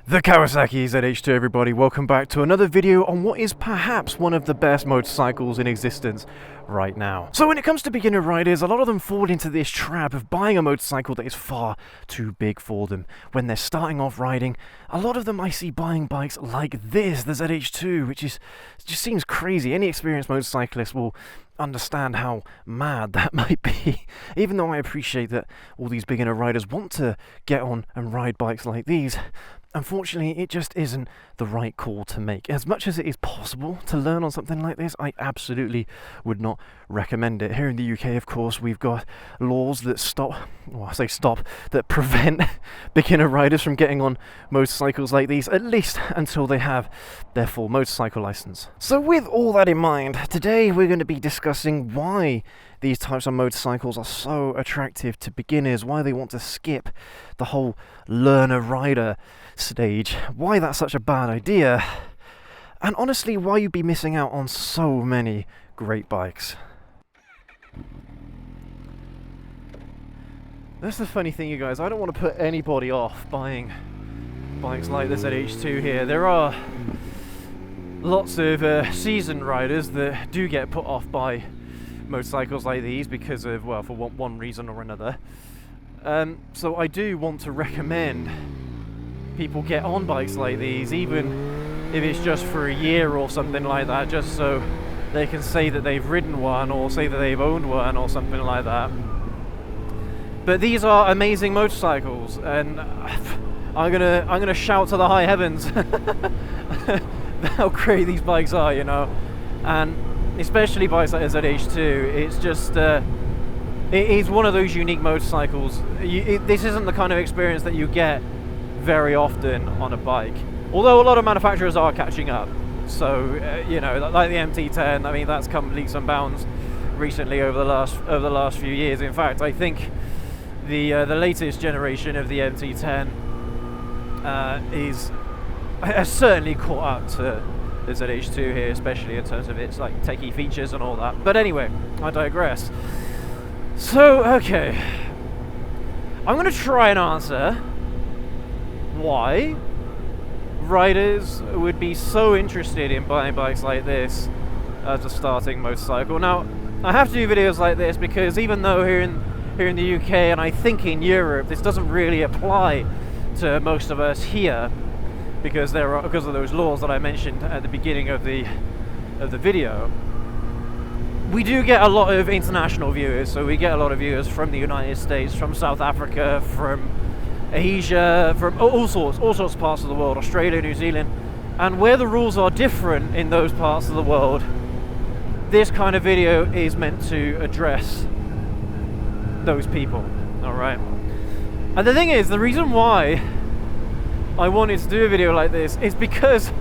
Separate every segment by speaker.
Speaker 1: The Kawasaki ZH2, everybody. Welcome back to another video on what is perhaps one of the best motorcycles in existence right now. So when it comes to beginner riders, a lot of them fall into this trap of buying a motorcycle that is far too big for them. When they're starting off riding, a lot of them I see buying bikes like this, the ZH2, which just seems crazy. Any experienced motorcyclist will understand how mad that might be. Even though I appreciate that all these beginner riders want to get on and ride bikes like these, unfortunately, it just isn't the right call to make. As much as it is possible to learn on something like this, I absolutely would not recommend it. Here in the UK, of course, we've got laws that that prevent beginner riders from getting on motorcycles like these, at least until they have their full motorcycle license. So with all that in mind, today we're going to be discussing why these types of motorcycles are so attractive to beginners, why they want to skip the whole learner-rider stage, why that's such a bad idea, and honestly why you'd be missing out on so many great bikes. That's the funny thing, you guys. I don't want to put anybody off buying bikes like this at H2 here. There are lots of seasoned riders that do get put off by motorcycles like these because of, well, for one reason or another. So I do want to recommend people get on bikes like these, even if it's just for a year or something like that, just so they can say that they've ridden one or say that they've owned one or something like that. But these are amazing motorcycles, and I'm gonna shout to the high heavens how great these bikes are, you know. And especially bikes like the ZH2, it's just it is one of those unique motorcycles. This isn't the kind of experience that you get very often on a bike, although a lot of manufacturers are catching up. So you know, like the MT10, I mean, that's come leaps and bounds recently over the last few years. In fact, I think the latest generation of the MT10 has certainly caught up to the ZH2 here, especially in terms of its like techie features and all that. But anyway, I digress. So okay, I'm going to try and answer why riders would be so interested in buying bikes like this as a starting motorcycle. Now, I have to do videos like this because even though here in the UK, and I think in Europe, this doesn't really apply to most of us here, because of those laws that I mentioned at the beginning of the video. We do get a lot of international viewers, so we get a lot of viewers from the United States, from South Africa, from Asia, from all sorts of parts of the world, Australia, New Zealand. And where the rules are different in those parts of the world, this kind of video is meant to address those people, alright? And the thing is, the reason why I wanted to do a video like this is because,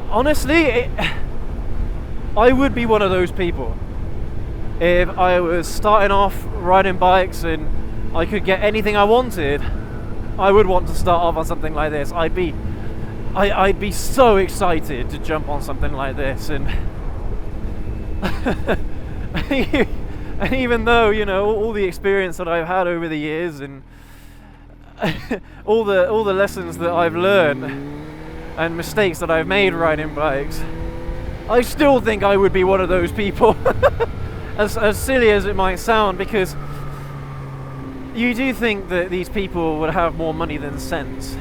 Speaker 1: honestly, I would be one of those people. If I was starting off riding bikes and I could get anything I wanted, I would want to start off on something like this. I'd be so excited to jump on something like this, and and even though, you know, all the experience that I've had over the years and all the lessons that I've learned and mistakes that I've made riding bikes, I still think I would be one of those people. as silly as it might sound, because you do think that these people would have more money than sense,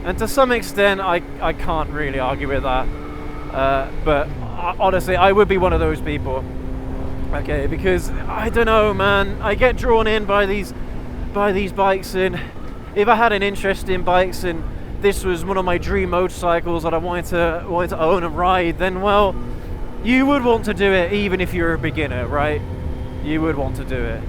Speaker 1: and to some extent I can't really argue with that, but honestly I would be one of those people. Okay, because I don't know, man, I get drawn in by these bikes, and if I had an interest in bikes and this was one of my dream motorcycles that I wanted to own and ride, then, well, you would want to do it even if you're a beginner, right? You would want to do it.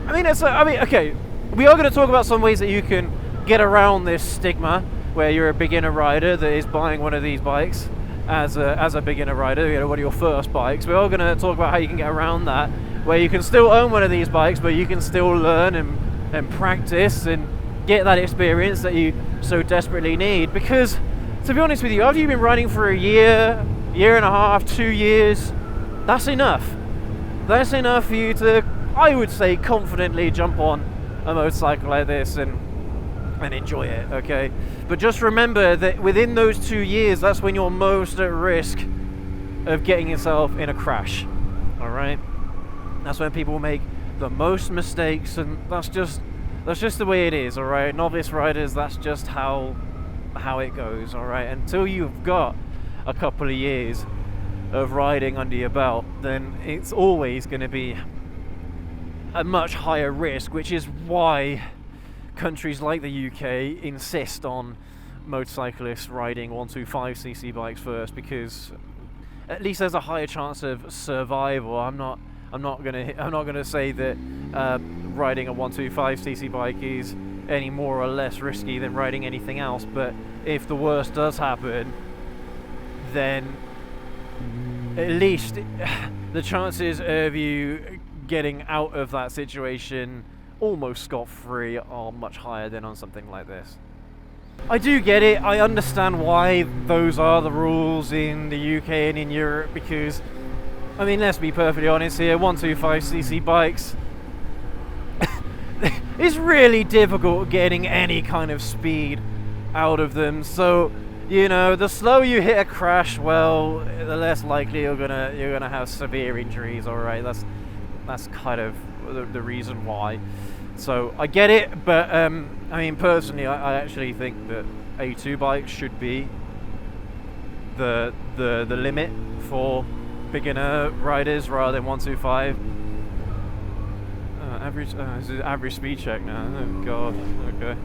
Speaker 1: I mean, okay, we are going to talk about some ways that you can get around this stigma where you're a beginner rider that is buying one of these bikes as a beginner rider, you know, one of your first bikes. We are going to talk about how you can get around that, where you can still own one of these bikes, but you can still learn and practice and get that experience that you so desperately need. Because, to be honest with you, after you've been riding for a year and a half, 2 years, that's enough. That's enough for you to, I would say, confidently jump on a motorcycle like this and and enjoy it, okay? But just remember that within those 2 years, that's when you're most at risk of getting yourself in a crash, all right? That's when people make the most mistakes, and that's just the way it is, all right? Novice riders, that's just how it goes, all right? Until you've got a couple of years of riding under your belt, then it's always going to be a much higher risk, which is why countries like the UK insist on motorcyclists riding 125cc bikes first, because at least there's a higher chance of survival. I'm not gonna say that riding a 125cc bike is any more or less risky than riding anything else, but if the worst does happen, then at least the chances of you getting out of that situation almost scot-free are much higher than on something like this. I do get it. I understand why those are the rules in the UK and in Europe, because, I mean, let's be perfectly honest here, 125cc bikes, it's really difficult getting any kind of speed out of them. So, you know, the slower you hit a crash, well, the less likely you're gonna have severe injuries. All right, that's kind of the reason why. So I get it, but I mean, personally, I actually think that A2 bikes should be the limit for beginner riders rather than 125. This is average speed check now. Oh god. Okay.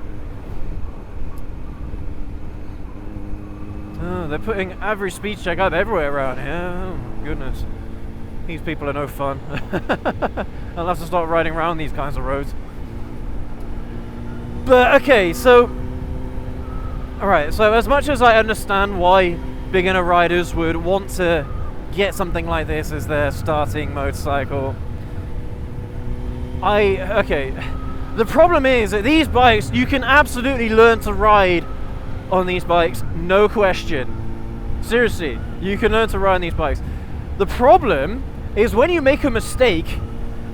Speaker 1: Oh, they're putting average speed check up everywhere around here. Oh my goodness. These people are no fun. I'll have to start riding around these kinds of roads. But okay, so alright, so as much as I understand why beginner riders would want to get something like this as their starting motorcycle, the problem is that these bikes, you can absolutely learn to ride on these bikes, no question. Seriously, you can learn to ride on these bikes. The problem is when you make a mistake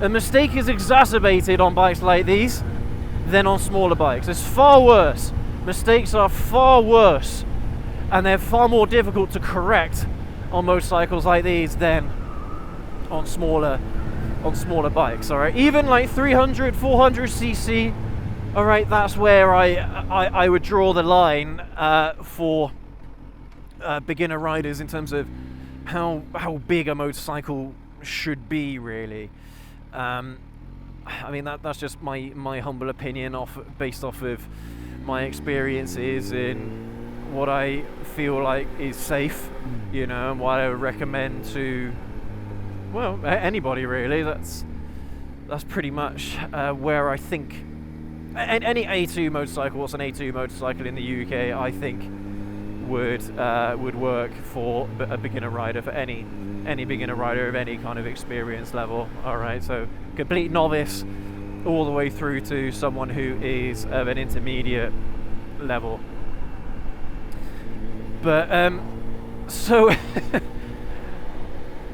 Speaker 1: is exacerbated on bikes like these than on smaller bikes. It's far worse. Mistakes are far worse, and they're far more difficult to correct on motorcycles like these than on smaller bikes. All right, even like 300, 400cc. All right, that's where I would draw the line for beginner riders in terms of how big a motorcycle should be, really. I mean, that's just my humble opinion based off of my experiences in what I feel like is safe, you know, and what I would recommend to, well, anybody really. That's pretty much where I think any A2 motorcycle, what's an A2 motorcycle in the UK, I think would work for a beginner rider, for any beginner rider of any kind of experience level. All right, so complete novice all the way through to someone who is of an intermediate level. But so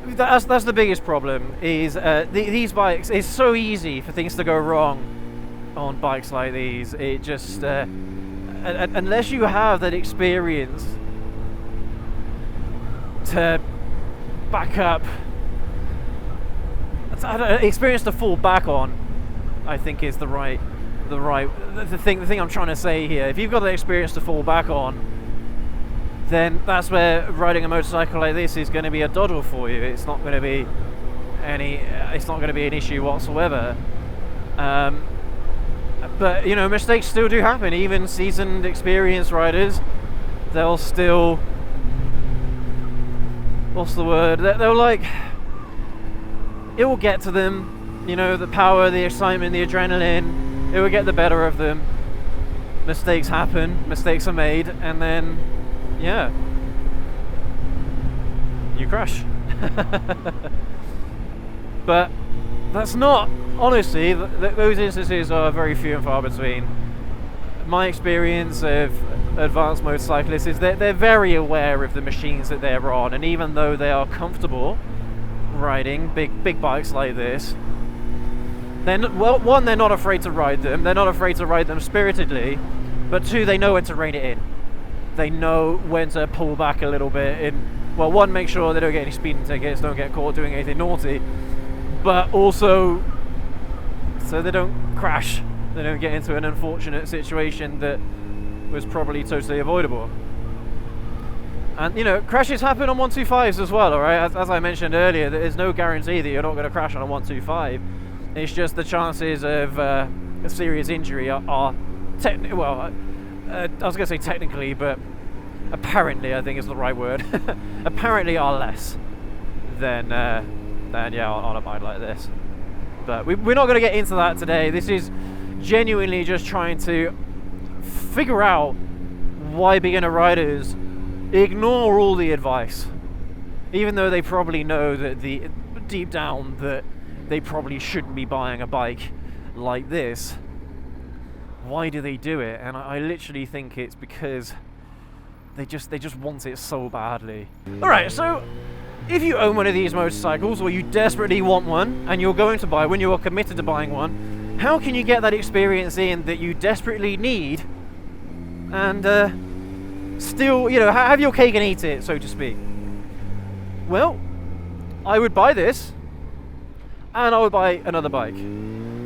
Speaker 1: that's the biggest problem, is these bikes. It's so easy for things to go wrong on bikes like these. It just unless you have that experience to back up, experience to fall back on, I think is the thing I'm trying to say here. If you've got the experience to fall back on, then that's where riding a motorcycle like this is going to be a doddle for you. It's not going to be an issue whatsoever. But you know, mistakes still do happen. Even seasoned, experienced riders, they'll still, what's the word? They'll like, it will get to them. You know, the power, the excitement, the adrenaline, it will get the better of them. Mistakes happen, mistakes are made, and then, yeah, you crash. But that's not, honestly, those instances are very few and far between. My experience of advanced motorcyclists is that they're very aware of the machines that they're on, and even though they are comfortable riding big bikes like this, they're not afraid to ride them. They're not afraid to ride them spiritedly, but 2, they know when to rein it in. They know when to pull back a little bit. Well, 1, make sure they don't get any speeding tickets, don't get caught doing anything naughty, but also so they don't crash, they don't get into an unfortunate situation that was probably totally avoidable. And crashes happen on 125s as well, alright? As I mentioned earlier, there's no guarantee that you're not going to crash on a 125. It's just the chances of a serious injury are I was going to say technically, but apparently, I think is the right word, apparently are less than on a bike like this. But we're not going to get into that today. This is genuinely just trying to figure out why beginner riders ignore all the advice, even though they probably know that deep down that they probably shouldn't be buying a bike like this. Why do they do it? And I literally think it's because they just want it so badly. Alright, so if you own one of these motorcycles, or you desperately want one, and you're going to buy one, you're committed to buying one, how can you get that experience in that you desperately need, and still, have your cake and eat it, so to speak? Well, I would buy this, and I would buy another bike.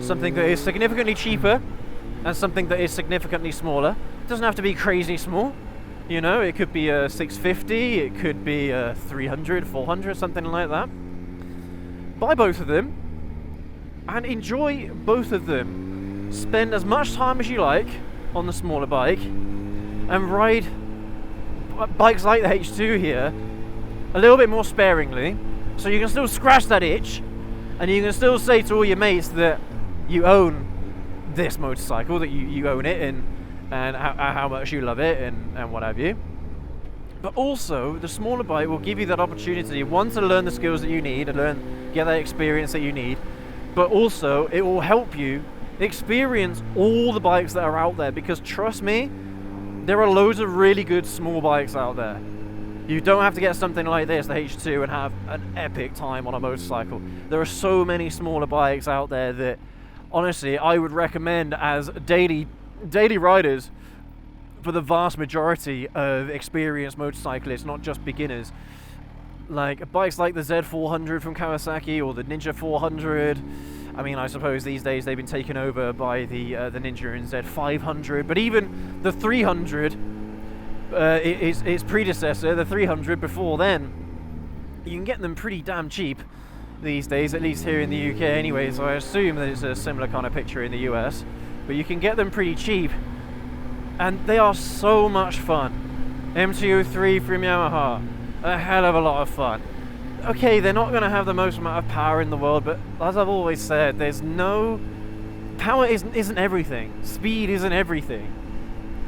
Speaker 1: Something that is significantly cheaper, and something that is significantly smaller. It doesn't have to be crazy small. It could be a 650, it could be a 300, 400, something like that. Buy both of them and enjoy both of them. Spend as much time as you like on the smaller bike and ride bikes like the H2 here a little bit more sparingly, so you can still scratch that itch and you can still say to all your mates that you own this motorcycle, that you own it, and how much you love it and what have you. But also, the smaller bike will give you that opportunity, one, to learn the skills that you need, to get that experience that you need, but also it will help you experience all the bikes that are out there, because trust me, there are loads of really good small bikes out there. You don't have to get something like this, the H2, and have an epic time on a motorcycle. There are so many smaller bikes out there that, honestly, I would recommend as daily riders for the vast majority of experienced motorcyclists, not just beginners. Like bikes like the Z400 from Kawasaki or the Ninja 400. I mean, I suppose these days they've been taken over by the Ninja and Z500, but even the 300, its predecessor, the 300 before then, you can get them pretty damn cheap these days, at least here in the UK anyway, so I assume that it's a similar kind of picture in the US. But you can get them pretty cheap, and they are so much fun. MT-03 from Yamaha, a hell of a lot of fun. Okay, they're not going to have the most amount of power in the world, but as I've always said, power isn't everything. Speed isn't everything.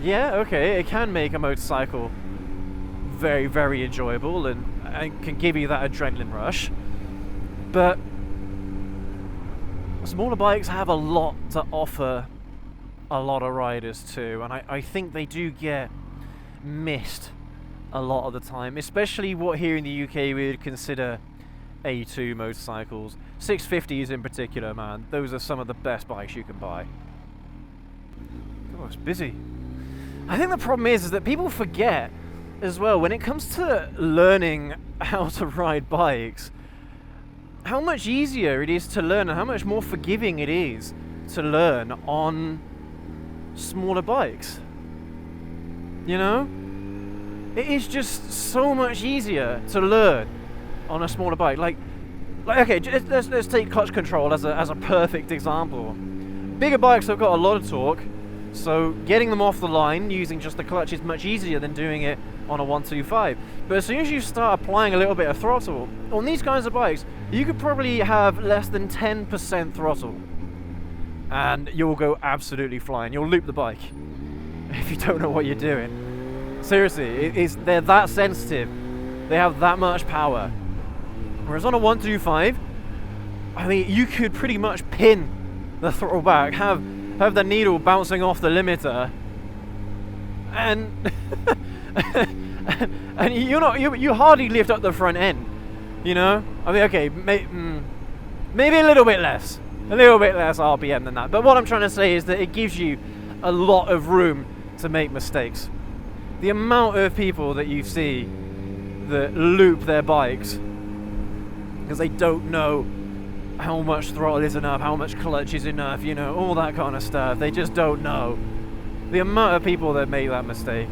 Speaker 1: Yeah, okay, it can make a motorcycle very, very enjoyable and can give you that adrenaline rush, but smaller bikes have a lot to offer a lot of riders too, and I think they do get missed a lot of the time, especially what here in the UK we would consider A2 motorcycles. 650s in particular, man, those are some of the best bikes you can buy. Oh, it's busy. I think the problem is that people forget as well, when it comes to learning how to ride bikes, how much easier it is to learn and how much more forgiving it is to learn on smaller bikes. It is just so much easier to learn on a smaller bike. Like okay, let's take clutch control as a perfect example. Bigger bikes have got a lot of torque, so getting them off the line using just the clutch is much easier than doing it on a 125. But as soon as you start applying a little bit of throttle on these kinds of bikes, you could probably have less than 10% throttle and you'll go absolutely flying. You'll loop the bike if you don't know what you're doing. Seriously, they're that sensitive. They have that much power. Whereas on a 125, I mean, you could pretty much pin the throttle back, have the needle bouncing off the limiter, and and you hardly lift up the front end. I mean, okay, maybe a little bit less RPM than that. But what I'm trying to say is that it gives you a lot of room to make mistakes. The amount of people that you see that loop their bikes because they don't know how much throttle is enough, how much clutch is enough, you know, all that kind of stuff. They just don't know. The amount of people that make that mistake,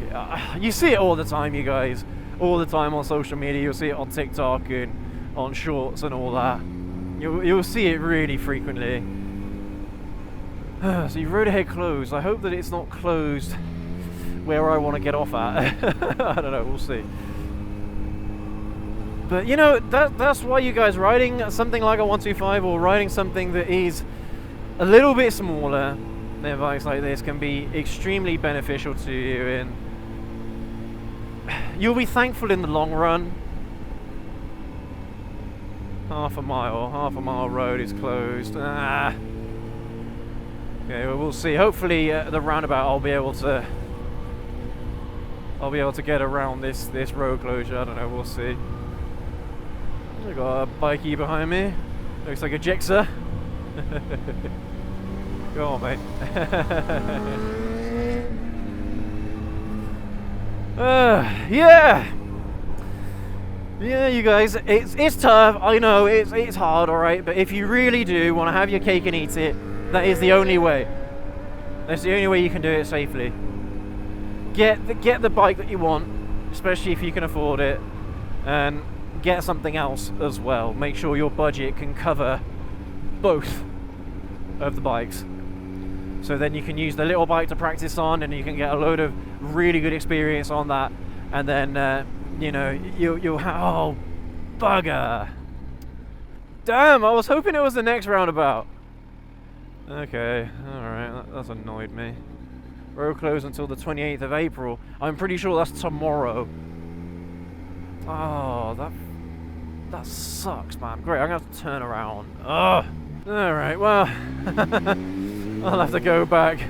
Speaker 1: you see it all the time, you guys. All the time on social media. You'll see it on TikTok and on Shorts and all that. You'll see it really frequently. So you've road ahead closed. I hope that it's not closed where I want to get off at. I don't know, we'll see. But you know, that's why you guys riding something like a 125 or riding something that is a little bit smaller than bikes like this can be extremely beneficial to you, and you'll be thankful in the long run. Half a mile road is closed. Okay, well, we'll see. Hopefully at the roundabout I'll be able to get around this road closure. I don't know, we'll see. I got a bikey behind me. Looks like a Jixer. Go on, mate. Yeah, you guys, it's tough. I know it's hard, all right. But if you really do want to have your cake and eat it, that is the only way. That's the only way you can do it safely. Get the bike that you want, especially if you can afford it, and get something else as well. Make sure your budget can cover both of the bikes. So then you can use the little bike to practice on, and you can get a load of really good experience on that. And then, you know, you'll have... Oh, bugger. Damn, I was hoping it was the next roundabout. Okay, alright, that's annoyed me. Road closed until the 28th of April. I'm pretty sure that's tomorrow. Oh, that sucks, man. Great, I'm going to have to turn around. Ugh. Alright, well... I'll have to go back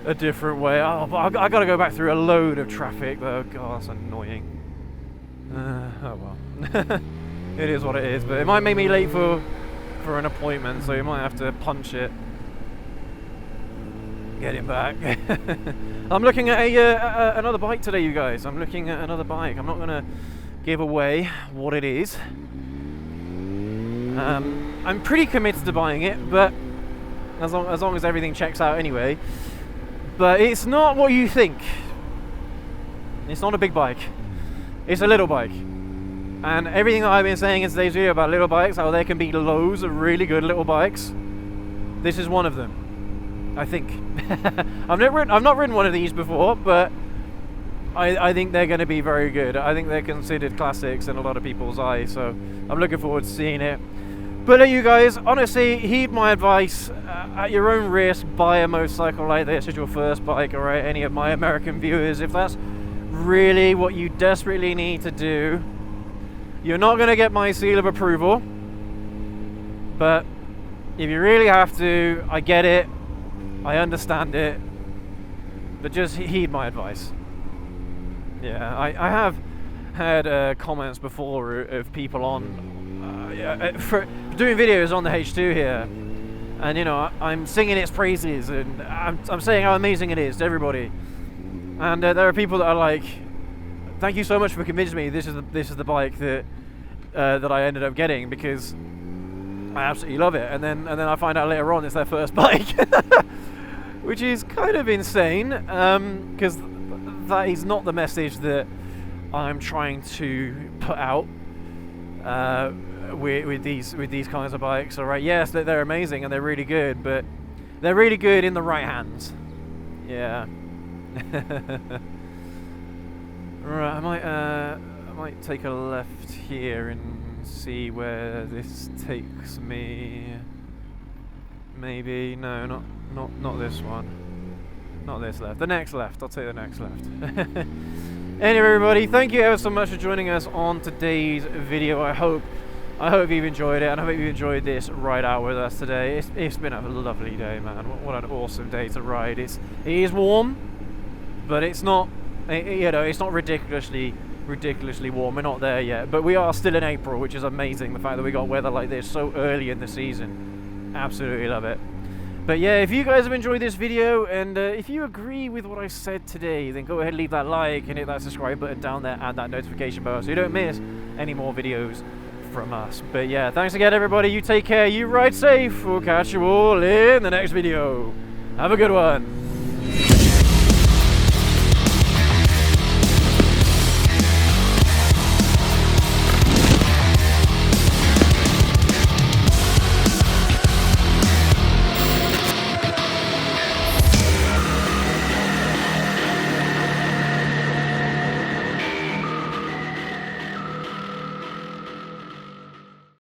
Speaker 1: a different way. Oh, but I got to go back through a load of traffic though. God, that's annoying. Oh well. It is what it is, but it might make me late for an appointment, so you might have to punch it. Get it back. I'm looking at another bike today, you guys. I'm looking at another bike. I'm not going to give away what it is. I'm pretty committed to buying it, but as long as everything checks out anyway. But it's not what you think. It's not a big bike. It's a little bike. And everything that I've been saying in today's video about little bikes, how there can be loads of really good little bikes, this is one of them, I think. I've not ridden one of these before, but I think they're going to be very good. I think they're considered classics in a lot of people's eyes, so I'm looking forward to seeing it. But you guys, honestly, heed my advice. At your own risk, buy a motorcycle like this as your first bike, alright? Any of my American viewers, if that's really what you desperately need to do, you're not going to get my seal of approval. But if you really have to, I get it, I understand it, but just heed my advice. Yeah, I have had comments before of people on for doing videos on the H2 here, and you know, I'm singing its praises and I'm saying how amazing it is to everybody, and there are people that are like, thank you so much for convincing me this is the bike that I ended up getting, because I absolutely love it, and then I find out later on it's their first bike. Which is kind of insane, because that is not the message that I'm trying to put out with these kinds of bikes. All right, yes, they're amazing and they're really good, but they're really good in the right hands. Yeah. Right, I might take a left here and see where this takes me. Maybe no, not this one. Not this left. The next left. I'll take the next left. Anyway, everybody, thank you ever so much for joining us on today's video. I hope you've enjoyed it, and I hope you enjoyed this ride out with us today. It's been a lovely day, man. What an awesome day to ride. It is warm, but it's not, you know, it's not ridiculously warm. We're not there yet, but we are still in April, which is amazing. The fact that we got weather like this so early in the season, absolutely love it. But yeah, if you guys have enjoyed this video, and if you agree with what I said today, then go ahead and leave that like and hit that subscribe button down there and that notification bell so you don't miss any more videos from us. But yeah, thanks again everybody, you take care, you ride safe, we'll catch you all in the next video. Have a good one.